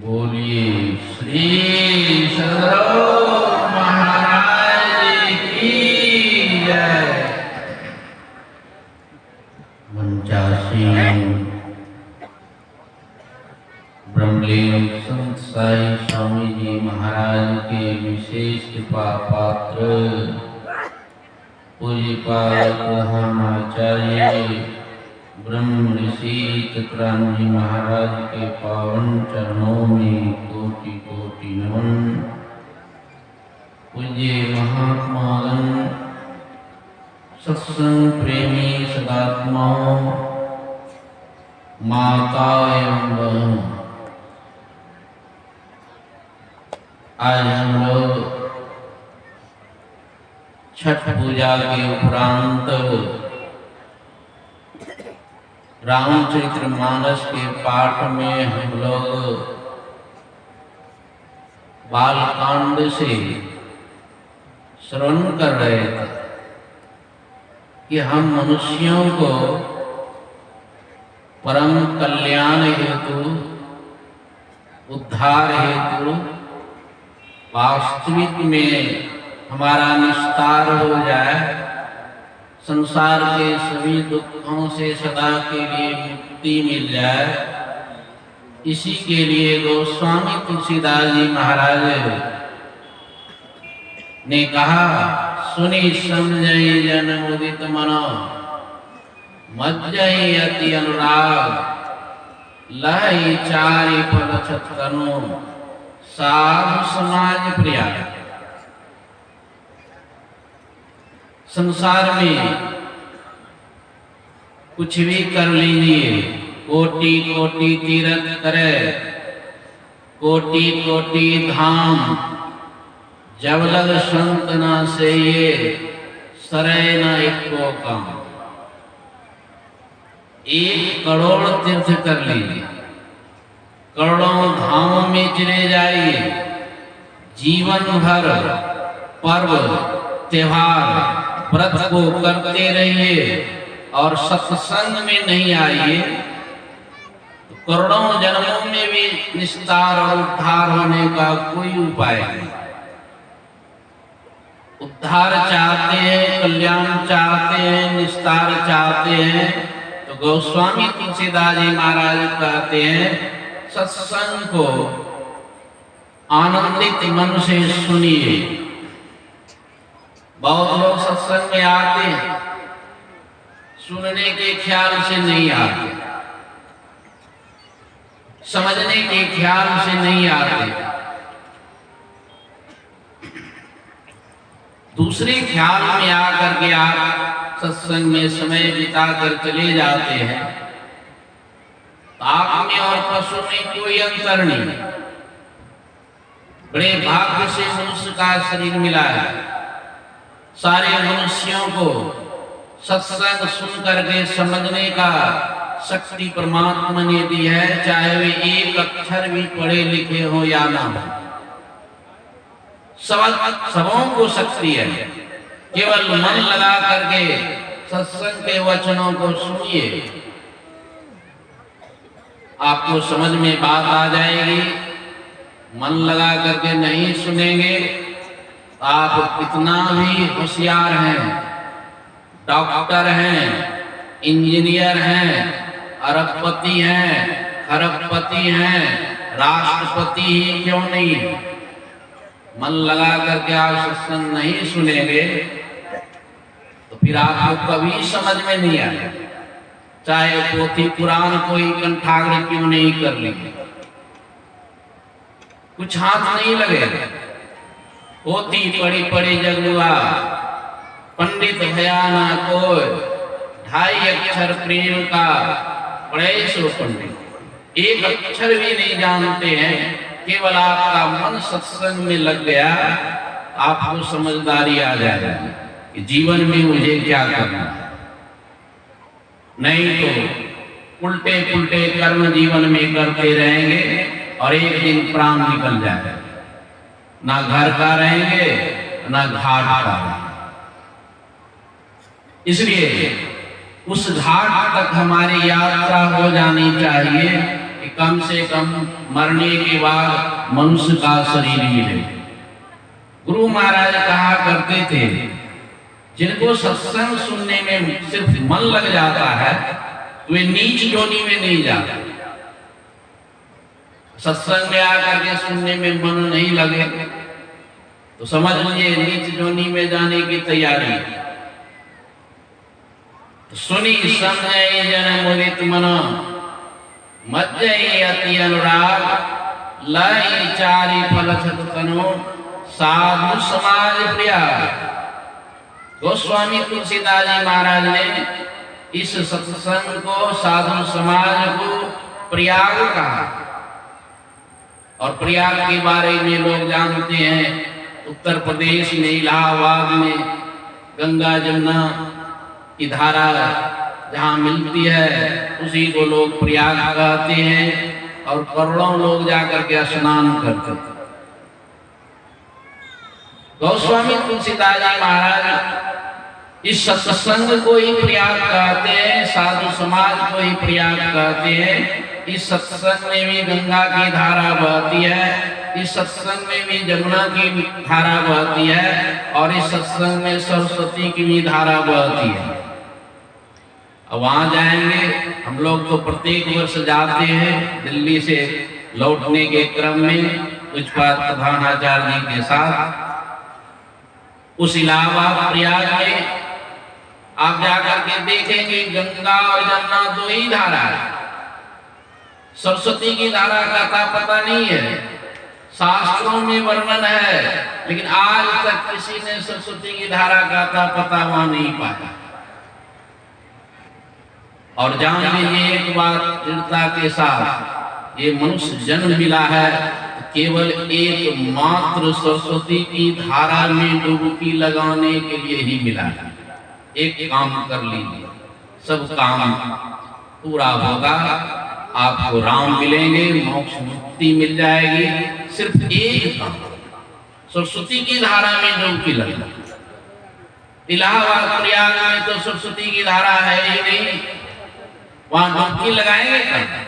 बोलिए श्री सदगुरु महाराज की जय। 85 ब्रह्मलीन संत साई स्वामी जी महाराज के विशेष कृपा पात्र पूज्यपाद प्रधानाचार्य ब्रह्म ऋषि चित्रानंद जी महाराज के पावन चरणों में कोटि कोटि नमन। पूज्य महात्मागण, सत्संग प्रेमी सदात्माओं, माता एवं बहन, आज हम लोग छठ पूजा के उपरांत रामचरितमानस के पाठ में हम लोग बालकांड से श्रवण कर रहे थे कि हम मनुष्यों को परम कल्याण हेतु, उद्धार हेतु वास्तविक में हमारा निस्तार हो जाए, संसार के सभी दुखों से सदा के लिए मुक्ति मिल जाए, इसी के लिए गोस्वामी तुलसीदास जी महाराज ने कहा, सुनी समझई जन मुदित मनो, मज्जई अति अनुराग, लहई चारि पद छतनु, साधु समाज प्रिया। संसार में कुछ भी कर लीजिए, कोटि कोटि तीर्थ करे, कोटि कोटि धाम, जब लग संत न से ये सरे न एको काम। 1 करोड़ तीर्थ कर लीजिए, करोड़ों धामों में चले जाइए, जीवन भर पर्व त्योहार व्रत को करते रहिए और सत्संग में नहीं आइए, तो करोड़ों जन्मों में भी निस्तार और उद्धार होने का कोई उपाय नहीं। उद्धार चाहते हैं, कल्याण चाहते हैं, निस्तार चाहते हैं, तो गोस्वामी तुलसीदास जी महाराज कहते हैं, सत्संग को आनंदित मन से सुनिए। बहुत लोग सत्संग में आते हैं, सुनने के ख्याल से नहीं आते, समझने के ख्याल से नहीं आते, दूसरे ख्याल में आकर के आप सत्संग में समय बिताकर चले जाते हैं। आप में और पशु में कोई अंतर नहीं। बड़े भाग्य से मनुष्य का शरीर मिला है। सारे मनुष्यों को सत्संग सुन करके समझने का शक्ति परमात्मा ने दी है, चाहे वे एक अक्षर भी पढ़े लिखे हो या ना हो, सबों को शक्ति है। केवल मन लगा करके सत्संग के वचनों को सुनिए, आपको समझ में बात आ जाएगी। मन लगा करके नहीं सुनेंगे, आप कितना भी होशियार हैं, डॉक्टर हैं, इंजीनियर हैं, अरबपति हैं, खरबपति हैं, राष्ट्रपति ही क्यों नहीं, मन लगा करके आप सत्संग नहीं सुनेंगे तो फिर आपको कभी समझ में नहीं आए, चाहे पोथी पुराण कोई कंठाग्र क्यों नहीं कर ली, कुछ हाथ नहीं लगे। पोथी पड़ी पड़ी जगुआ, पंडित भयाना को, 2.5 अक्षर प्रेम का पढ़े सो पंडित, एक अक्षर भी नहीं जानते हैं। केवल आपका मन सत्संग में लग गया, आपको समझदारी आ जाएगी कि जीवन में मुझे क्या करना है। नहीं तो उल्टे पुल्टे कर्म जीवन में करते रहेंगे और एक दिन प्राण निकल जाएगा, ना घर का रहेंगे ना घाट का रहेंगे। इसलिए उस घाट तक हमारी यात्रा हो जानी चाहिए कि कम से कम मरने के बाद मनुष्य का शरीर मिले। गुरु महाराज कहा करते थे, जिनको सत्संग सुनने में सिर्फ मन लग जाता है तो वे नीच योनि में नहीं जाते। सत्संग में आकर के सुनने में मन नहीं लगे तो समझ लीजिए नीच योनि में जाने की तैयारी। तो सुनी समझे जन मुदित मन, मज्जई अति अनुराग, लाई चारि फल छत तनो, साधु समाज प्रिया। गोस्वामी तुलसीदास जी महाराज ने इस सत्संग को, साधु समाज को प्रयाग कहा। और प्रयाग के बारे में लोग जानते हैं, उत्तर प्रदेश में इलाहाबाद में गंगा जमुना की धारा जहाँ मिलती है उसी को लोग प्रयाग कहते हैं और करोड़ों लोग जाकर के स्नान करते हैं। गोस्वामी तुलसीदास जी महाराज इस सत्संग को ही प्रयाग कहते हैं, साधु समाज को ही प्रयाग कहते हैं। इस सत्संग में भी गंगा की धारा बहती है, इस सत्संग में भी जमुना की धारा बहती है और इस सत्संग में सरस्वती की भी धारा बहती है। अब वहां जाएंगे हम लोग तो प्रत्येक वर्ष जाते हैं। दिल्ली से लौटने के क्रम में पूज्यपाद प्रधानाचार्य जी के साथ उस इलाहाबाद प्रयाग में आप जाकर के देखेंगे गंगा और जमुना दो ही धारा है। सरस्वती की धारा का पता नहीं है, शास्त्रों में वर्णन है, लेकिन आज तक किसी ने सरस्वती की धारा का पता वहां नहीं पाया। और जान लीजिए एक बात दृढ़ता के साथ, ये मनुष्य जन्म मिला है केवल एक मात्र सरस्वती की धारा में डुबकी लगाने के लिए ही मिला है। एक काम कर लीजिए, सब काम पूरा होगा, आपको राम मिलेंगे, मोक्ष मुक्ति मिल जाएगी। सिर्फ एक काम, सरस्वती की धारा में डुबकी लगना। इलाहाबाद प्रयाग में तो सरस्वती की धारा है ही नहीं, वहां डुबकी लगाएंगे कहीं?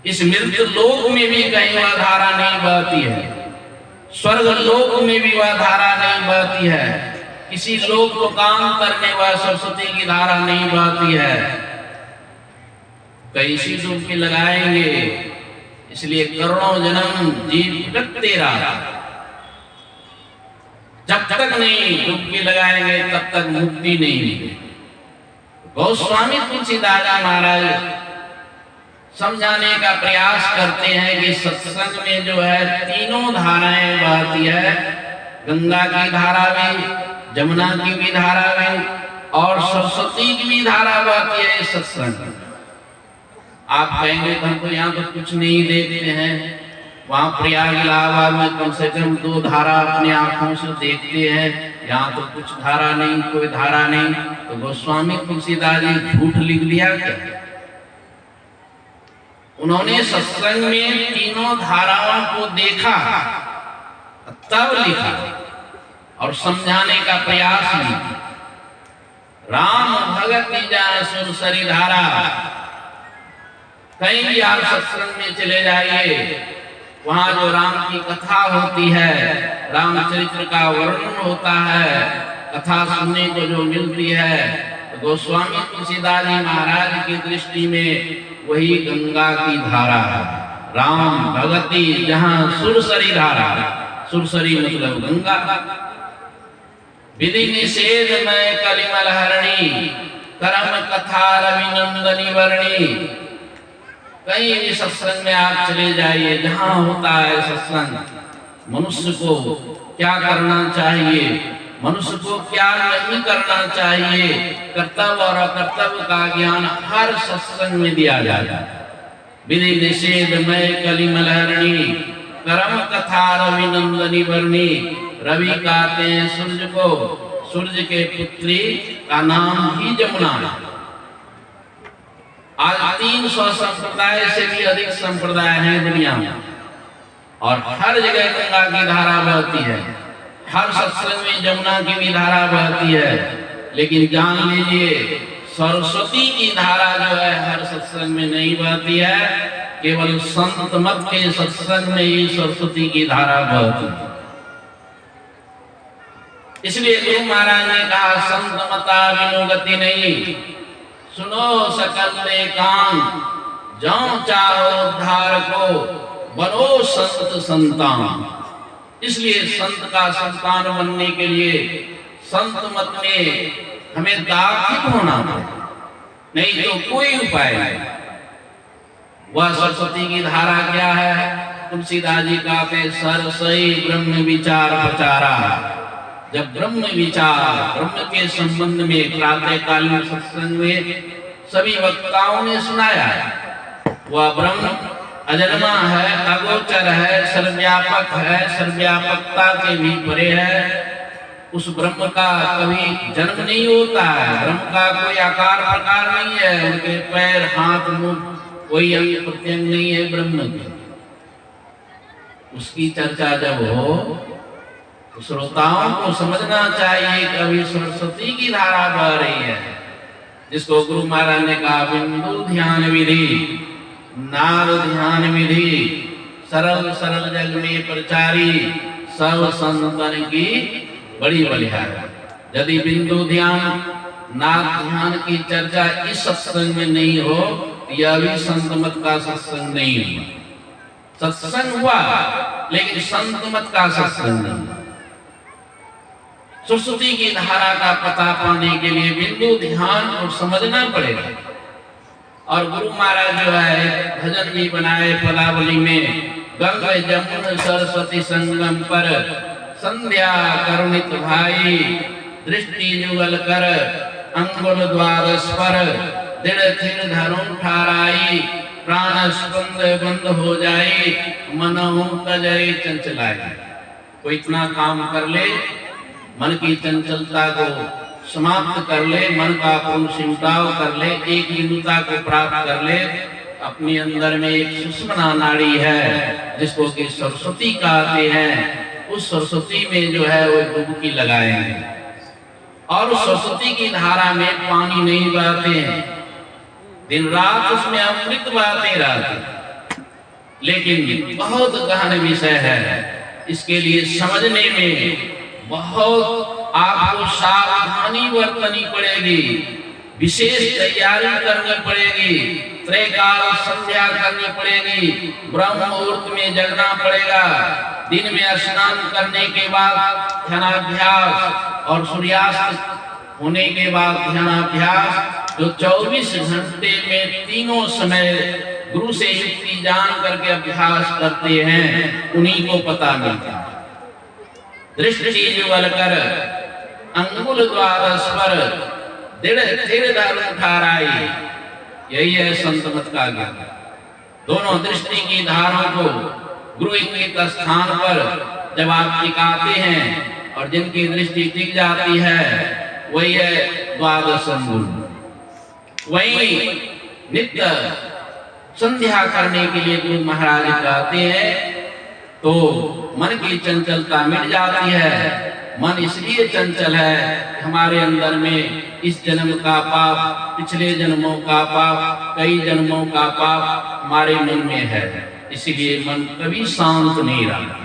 इस मृत्यु लोक में भी कहीं वह धारा नहीं बहती है, स्वर्ग लोक में भी वह धारा नहीं बहती है, किसी लोक को काम करने वह सरस्वती की धारा नहीं बहती है। कैसी डुबकी लगाएंगे? इसलिए करोड़ों जन्म जीव भटकते रहा, जब तक नहीं डुबकी लगाएंगे तब तक मुक्ति नहीं मिलेगी। गोस्वामी तुलसीदास महाराज समझाने का प्रयास करते हैं कि सत्संग में जो है तीनों धाराएं बहती है, गंगा की धारा भी, जमुना की भी धारा भी और सरस्वती की भी धारा बहती है सत्संग। आप कहेंगे हम तो यहाँ तो कुछ नहीं देखते हैं, वहां प्रयाग इलाहाबाद में कम से कम 2 धारा अपने आंखों से देखते हैं, यहाँ तो कुछ धारा नहीं, कोई धारा नहीं। तो गोस्वामी तुलसीदास जी झूठ लिख लिया क्या? उन्होंने सत्संग में तीनों धाराओं को देखा तब लिखा और समझाने का प्रयास किया। राम भगत जान सुन सरी धारा, कहीं भी आप सत्संग में चले जाइए, वहां जो राम की कथा होती है, रामचरित्र का वर्णन होता है, कथा सुनने को जो मिलती है, तो गोस्वामी तुलसीदास जी महाराज की दृष्टि में वही गंगा की धारा है। राम भगति जहां सुरसरी धारा, सुरसरी मतलब गंगा। विधि निषेध में कलिमल हरणी, कर्म कथा रविनंदनी वर्णी। कहीं भी सत्संग में आप चले जाइए, जहां होता है सत्संग, मनुष्य को क्या करना चाहिए, मनुष्य को क्या नहीं करना चाहिए, कर्तव्य और अकर्तव्य का ज्ञान हर सत्संग में दिया जाता है। विधि निषेध में कलिमल हरणी, कर्म कथा रविनंदनी वर्णी। रवि कहते हैं सूर्य को, सूर्य के पुत्री का नाम ही जमुना। आज 300 संप्रदाय से भी अधिक संप्रदाय हैं दुनिया में, और हर जगह गंगा की धारा बहती है, हर सत्संग में जमुना की भी धारा बहती है। लेकिन जान लीजिए, सरस्वती की धारा जो है हर सत्संग में नहीं बहती है, केवल संत मत के सत्संग में ही सरस्वती की धारा बहती है। इसलिए गुरु महाराज ने कहा, संत मता बिनु गति नहीं, सुनो सकल में कान, जाओ चाहो उद्धार को, बनो संत संतान। इसलिए संत का संतान बनने के लिए संत मत में हमें दाखिल होना पड़ेगा, नहीं तो कोई उपाय नहीं। वह सरस्वती की धारा क्या है? तुलसीदास जी कहते, सरसई ब्रह्म विचार प्रचारा। जब ब्रह्म विचार, ब्रह्म के संबंध में प्रातःकालीन सत्संग में सभी वक्ताओं ने सुनाया, वह ब्रह्म अजन्मा है, अगोचर है, सर्वव्यापक है, सर्वव्यापकता के भी परे है। उस ब्रह्म का कभी जन्म नहीं होता है, ब्रह्म का कोई आकार प्रकार नहीं है, उनके पैर हाथ मुख कोई अंग प्रत्यंग नहीं है ब्रह्म के। उसकी चर्चा जब हो, श्रोताओं को समझना चाहिए कि अभी सरस्वती की धारा बह रही है, जिसको गुरु महाराज ने कहा, बिंदु ध्यान विधि, नाद ध्यान विधि, सरल सरल जग में प्रचारी, सब संतन की बड़ी बलिहारी। यदि बिंदु ध्यान नाद ध्यान की चर्चा इस सत्संग में नहीं हो, यह भी संत मत का सत्संग नहीं हुआ। सत्संग हुआ लेकिन संत मत का सत्संग नहीं। सरस्वती की धारा का पता पाने के लिए बिंदु ध्यान को समझना पड़ेगा। और गुरु महाराज जो है भजन भी बनाए पदावली में, गंगा जमुन सरस्वती संगम पर, संध्या करुणित भाई, दृष्टि जुगल कर, अंगुल द्वादश पर, दृढ़ थिर धरुण ठाराई, प्राण स्पंद बंद हो जाए, मनहु कजई चंचलाई। कोई इतना काम कर ले, मन की चंचलता को समाप्त कर ले, मन का पूर्ण सिमटाव कर ले, एक लीनता को प्राप्त कर ले। अपने अंदर में एक सुषुम्ना नाड़ी है जिसको कि सरस्वती कहते हैं, उस सरस्वती में जो है वो डुबकी लगाएंगे। और उस सरस्वती की धारा में पानी नहीं बहते हैं, दिन रात उसमें अमृत बहते रहते, लेकिन बहुत गहन विषय है। इसके लिए समझने में बहुत आपको सावधानी बरतनी पड़ेगी, विशेष तैयारी करनी पड़ेगी, त्रैकाल संध्या करनी पड़ेगी, ब्रह्म मुहूर्त में जगना पड़ेगा, दिन में स्नान करने के बाद ध्यानाभ्यास और सूर्यास्त होने के बाद ध्यानाभ्यास, जो 24 घंटे में तीनों समय गुरु से युक्ति जान करके अभ्यास करते हैं, उन्हीं को पता मिलता है। दृष्टि जुगल कर, अंगुल द्वादश पर, दृढ़ थिर धरुण ठाराई। यही है संत मत का ज्ञान। दोनों दृष्टि की धारों को गुरु इंगित स्थान पर जब आप टिकाते हैं और जिनकी दृष्टि टिक जाती है, वही है द्वादश अंगुल। वही नित्य संध्या करने के लिए गुरु महाराज कहते हैं, तो मन की चंचलता मिट जाती है। मन इसलिए चंचल है, हमारे अंदर में इस जन्म का पाप, पिछले जन्मों का पाप, कई जन्मों का पाप हमारे मन में है, इसलिए मन कभी शांत नहीं रहा।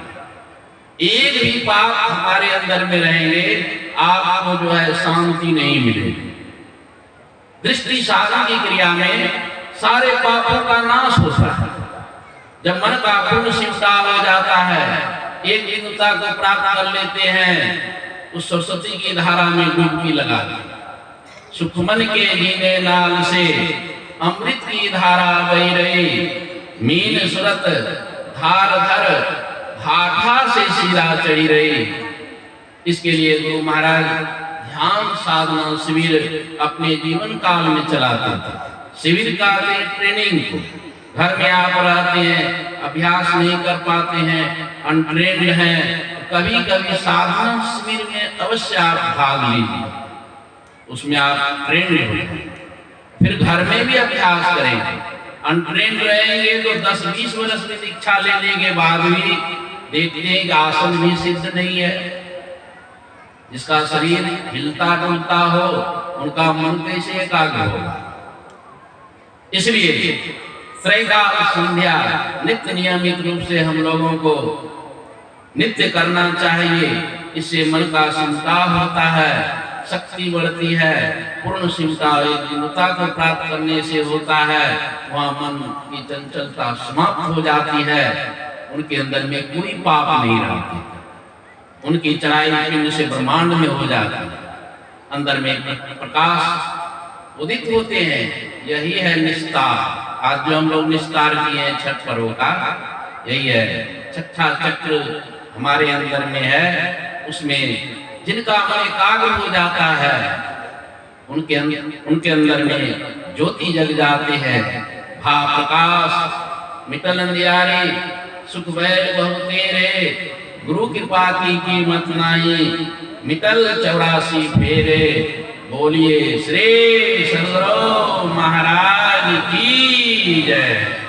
एक भी पाप हमारे अंदर में रहेंगे, आपको जो है शांति नहीं मिलेगी। दृष्टि साधन की क्रिया में सारे पापों का नाश होता है। जब मन का पूर्ण सिमटा हो जाता है, एक दिनता को प्राप्त कर लेते हैं, उस सरस्वती की धारा में डुबकी लगा दी। सुखमन के जीने नाल से अमृत की धारा बह रही, मीन सुरत धार धर भाठा से शिला चढ़ी रही। इसके लिए गुरु महाराज ध्यान साधना शिविर अपने जीवन काल में चलाते थे। शिविर का ट्रेनिंग को घर में आप रहते हैं, अभ्यास नहीं कर पाते हैं, अनट्रेन्ड हैं, कभी कभी साधना शिविर में अवश्य आप भाग लीजिए, उसमें आप ट्रेंड होंगे। फिर घर में भी अभ्यास करेंगे। अनट्रेंड रहेंगे तो 10-20 वर्ष की दीक्षा लेने के बाद भी देखते हैं कि आसन भी सिद्ध नहीं है। जिसका शरीर हिलता डुलता हो उनका मन कैसे एकाग्र होगा। इसलिए त्रैकाल संध्या नित्य नियमित रूप से हम लोगों को नित्य करना चाहिए। इससे मन का संताप होता है, शक्ति बढ़ती है, पूर्ण शिवता एकता को प्राप्त करने से होता है। वहाँ मन की चंचलता समाप्त हो जाती है, उनके अंदर में कोई पाप नहीं रहती, उनकी चढ़ाई पिंड से ब्रह्मांड में हो जाती है, अंदर में प्रकाश उदित होते हैं। यही है निस्तार। आज जो हम लोग निस्तार किए हैं छठ पर्व का, यही है छठा चक्र हमारे अंदर में है। उसमें जिनका मन एकाग्र हो जाता है उनके अंदर में ज्योति जग जाते हैं। भा प्रकाश मिटल अंधियारे, सुख बैल बहु तेरे, गुरु कृपा की कीमत नाही, मिटल 84 फेरे। बोलिए श्री सद्गुरु महाराज की जय।